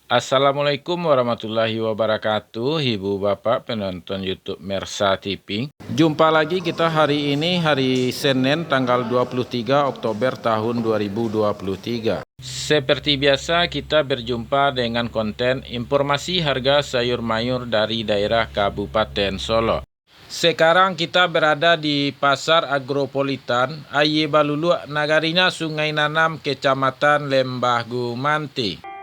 Assalamualaikum warahmatullahi wabarakatuh, Ibu Bapak penonton YouTube Mersa TV. Jumpa lagi kita hari ini, hari Senin tanggal 23 Oktober tahun 2023. Seperti biasa kita berjumpa dengan konten informasi harga sayur mayur dari daerah Kabupaten Solo. Sekarang kita berada di Pasar Agropolitan, Aye Balulu, Nagarinya Sungai Nanam, Kecamatan Lembah Gumanti.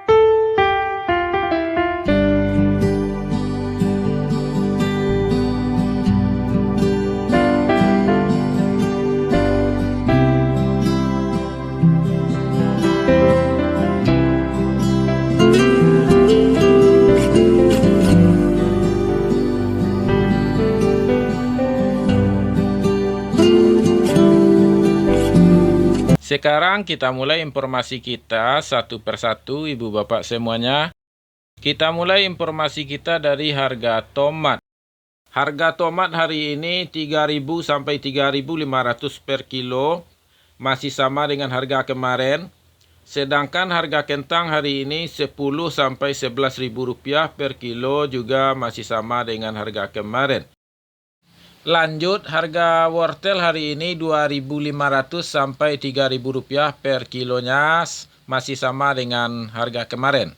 Sekarang kita mulai informasi kita satu persatu, Ibu Bapak semuanya. Kita mulai informasi kita dari harga tomat. Harga tomat hari ini 3.000 sampai 3.500 per kilo, masih sama dengan harga kemarin. Sedangkan harga kentang hari ini 10 sampai 11.000 rupiah per kilo, juga masih sama dengan harga kemarin. Lanjut, harga wortel hari ini 2.500 sampai 3.000 rupiah per kilonya, masih sama dengan harga kemarin.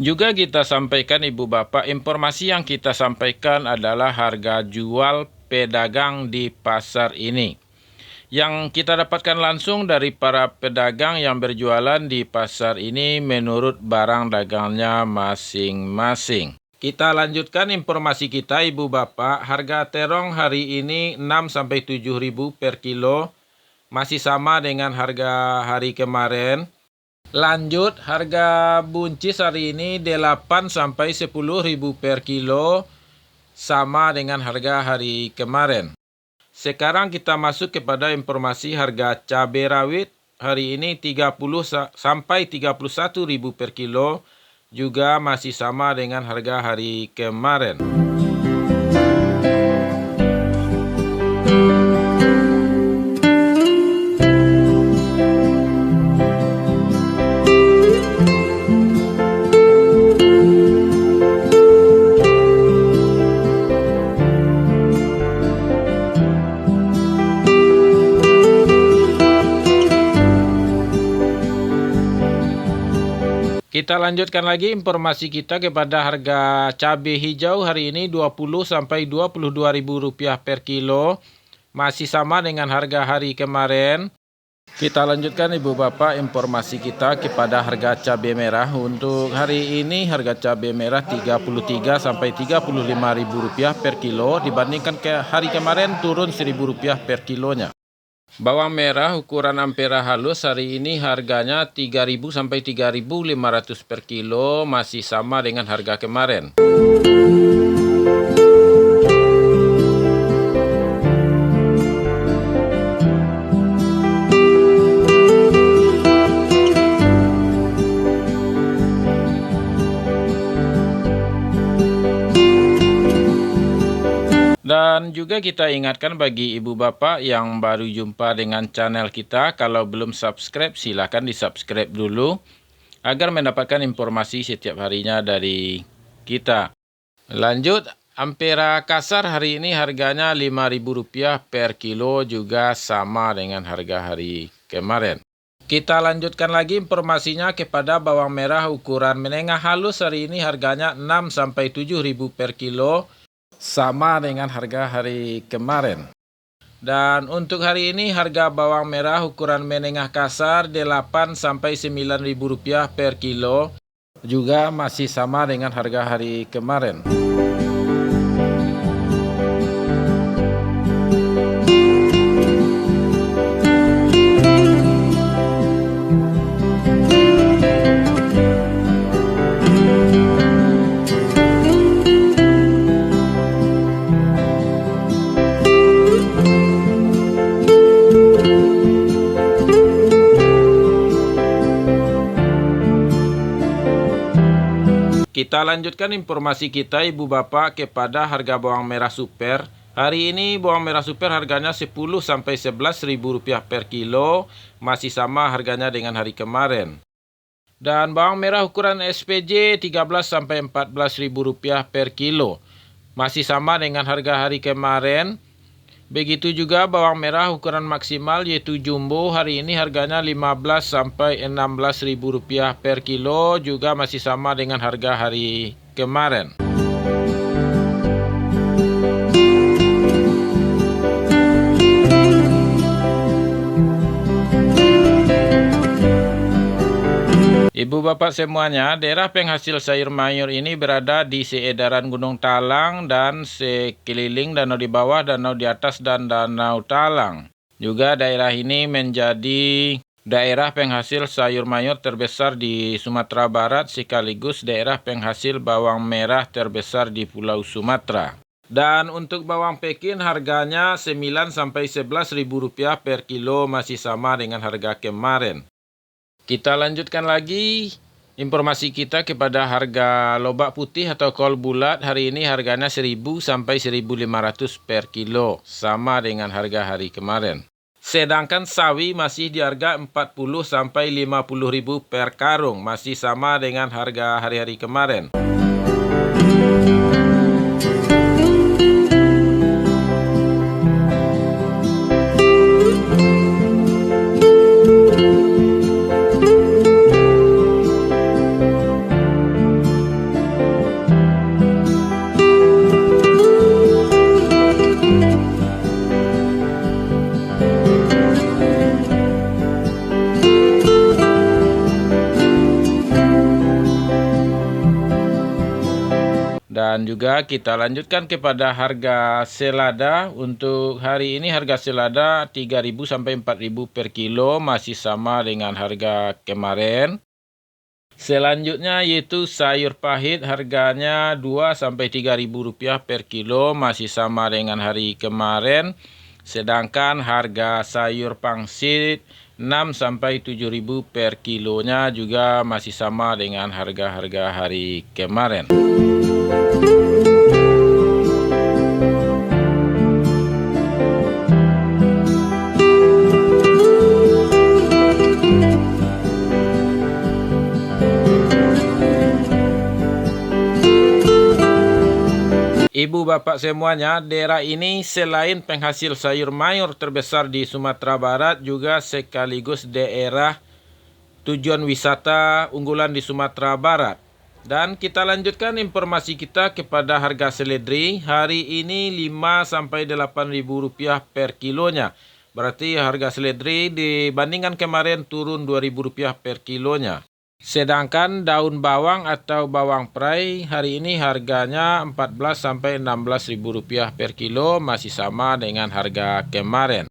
Juga kita sampaikan Ibu Bapak, informasi yang kita sampaikan adalah harga jual pedagang di pasar ini, yang kita dapatkan langsung dari para pedagang yang berjualan di pasar ini menurut barang dagangnya masing-masing. Kita lanjutkan informasi kita Ibu Bapak. Harga terong hari ini 6 sampai 7.000 per kilo, masih sama dengan harga hari kemarin. Lanjut, harga buncis hari ini 8 sampai 10.000 per kilo, sama dengan harga hari kemarin. Sekarang kita masuk kepada informasi harga cabai rawit. Hari ini 30 sampai 31.000 per kilo, juga masih sama dengan harga hari kemarin. Kita lanjutkan lagi informasi kita kepada harga cabai hijau hari ini 20 sampai 22.000 rupiah per kilo, masih sama dengan harga hari kemarin. Kita lanjutkan Ibu Bapak informasi kita kepada harga cabai merah. Untuk hari ini harga cabai merah 33 sampai 35.000 rupiah per kilo, dibandingkan ke hari kemarin turun 1.000 rupiah per kilonya. Bawang merah ukuran ampera halus hari ini harganya 3.000 sampai 3.500 per kilo, masih sama dengan harga kemarin. Dan juga kita ingatkan bagi Ibu Bapak yang baru jumpa dengan channel kita, kalau belum subscribe silahkan di subscribe dulu, agar mendapatkan informasi setiap harinya dari kita. Lanjut, ampera kasar hari ini harganya 5.000 rupiah per kilo, juga sama dengan harga hari kemarin. Kita lanjutkan lagi informasinya kepada bawang merah ukuran menengah halus hari ini harganya 6 sampai 7.000 per kilo, sama dengan harga hari kemarin. Dan untuk hari ini harga bawang merah ukuran menengah kasar 8 sampai 9.000 rupiah per kilo, juga masih sama dengan harga hari kemarin. Kita lanjutkan informasi kita Ibu Bapak kepada harga bawang merah super. Hari ini bawang merah super harganya 10 sampai 11 ribu rupiah per kilo, masih sama harganya dengan hari kemarin. Dan bawang merah ukuran SPJ 13 sampai 14 ribu rupiah per kilo, masih sama dengan harga hari kemarin. Begitu juga bawang merah ukuran maksimal yaitu jumbo, hari ini harganya 15 sampai 16 ribu rupiah per kilo, juga masih sama dengan harga hari kemarin. Ibu bapak semuanya, daerah penghasil sayur mayur ini berada di seedaran Gunung Talang dan sekeliling danau di bawah, danau di atas, dan danau Talang. Juga daerah ini menjadi daerah penghasil sayur mayur terbesar di Sumatera Barat, sekaligus daerah penghasil bawang merah terbesar di Pulau Sumatera. Dan untuk bawang Pekin harganya 9 sampai 11 ribu rupiah per kilo, masih sama dengan harga kemarin. Kita lanjutkan lagi informasi kita kepada harga lobak putih atau kol bulat. Hari ini harganya 1000 sampai 1500 per kilo, sama dengan harga hari kemarin. Sedangkan sawi masih di harga 40 sampai 50 ribu per karung, masih sama dengan harga hari-hari kemarin. Dan juga kita lanjutkan kepada harga selada. Untuk hari ini harga selada 3.000 sampai 4.000 per kilo, masih sama dengan harga kemarin. Selanjutnya yaitu sayur pahit, harganya 2 sampai 3.000 rupiah per kilo, masih sama dengan hari kemarin. Sedangkan harga sayur pangsit 6 sampai 7.000 per kilonya, juga masih sama dengan harga-harga hari kemarin. Ibu bapak semuanya, daerah ini selain penghasil sayur mayur terbesar di Sumatera Barat, juga sekaligus daerah tujuan wisata unggulan di Sumatera Barat. Dan kita lanjutkan informasi kita kepada harga seledri. Hari ini 5 sampai 8 ribu rupiah per kilonya. Berarti harga seledri dibandingkan kemarin turun 2.000 rupiah per kilonya. Sedangkan daun bawang atau bawang prai hari ini harganya 14 sampai 16 ribu rupiah per kilo, masih sama dengan harga kemarin.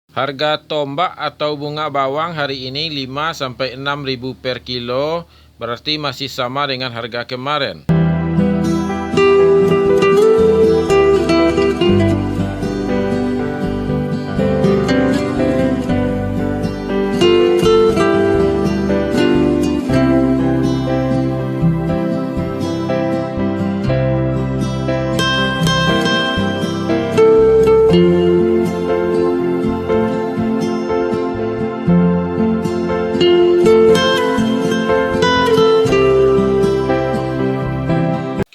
Harga tombak atau bunga bawang hari ini 5 sampai 6 ribu per kilo, berarti masih sama dengan harga kemarin.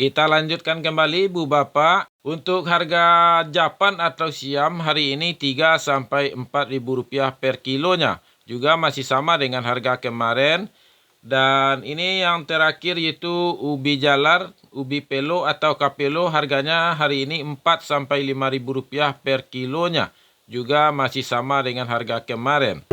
Kita lanjutkan kembali Bu Bapak. Untuk harga Japan atau siam hari ini 3 sampai 4 ribu rupiah per kilonya. Juga masih sama dengan harga kemarin. Dan ini yang terakhir yaitu ubi jalar, ubi pelo atau kapelo, harganya hari ini 4 sampai 5 ribu rupiah per kilonya. Juga masih sama dengan harga kemarin.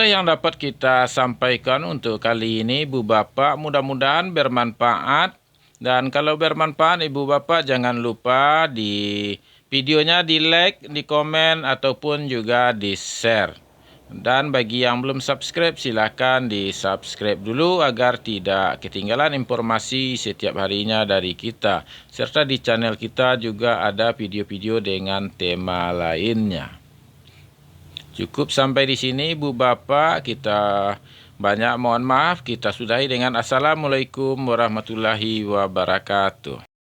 itulah yang dapat kita sampaikan untuk kali ini, Ibu Bapak. Mudah-mudahan bermanfaat. Dan kalau bermanfaat, Ibu Bapak jangan lupa di videonya di like, di komen, ataupun juga di share. Dan bagi yang belum subscribe, silakan di subscribe dulu agar tidak ketinggalan informasi setiap harinya dari kita. Serta di channel kita juga ada video-video dengan tema lainnya. Cukup sampai di sini, Ibu Bapak. Kita banyak mohon maaf. Kita sudahi dengan Assalamualaikum warahmatullahi wabarakatuh.